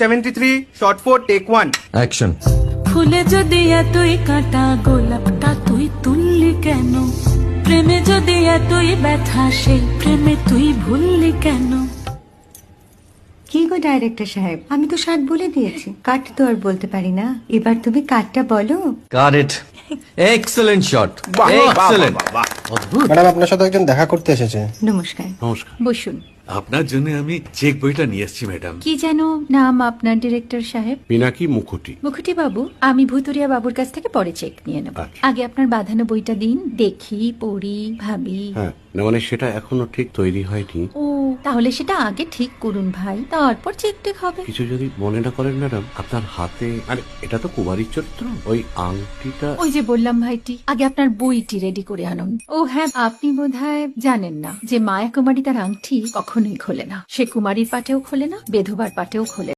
73 shot 4 take 1 action. ফুলে যদি এতই কাঁটা গোলাপটা তুই তুললি কেন? প্রেমে যদি এতই ব্যথা সেই প্রেমে তুই ভুললি কেন? কি গো ডাইরেক্টর সাহেব, আমি তো 60 বলে দিয়েছি, কাট তো আর বলতে পারি না, এবার তুমি কাটটা বলো। Got it. Excellent shot, excellent. Madam আপনার সাথে একজন দেখা করতে এসেছে। নমস্কার। নমস্কার। বসুন। আপনার জন্য আমি চেক বইটা নিয়ে এসেছি ম্যাডাম। কি যেন নাম আপনার ডিরেক্টর সাহেব? পিনাকি মুখোটি। মুখুটি বাবু, আমি ভুতুরিয়া বাবুর কাছ থেকে পরে চেক নিয়ে নেব। আচ্ছা। আগে আপনার বাঁধানো বইটা দিন, দেখি, পড়ি, ভাবি। হ্যাঁ, না মানে সেটা এখনো ঠিক তৈরি হয়নি। ও, তাহলে সেটা আগে ঠিক করুন ভাই, তারপর চেক টেক হবে। কিছু যদি মনে না করেন ম্যাডাম, আপনার হাতে, আরে এটা তো কুমারীর চরিত্র, ওই আংটিটা। ওই যে বললাম ভাইটি, আগে আপনার বইটি রেডি করে আনুন। ও হ্যাঁ, আপনি বোধহয় জানেন না যে মায়া কুমারী তার আংটি কখনোই খোলে না। সে কুমারীর পাটেও খোলে না, বেধবার পাটেও খোলে না।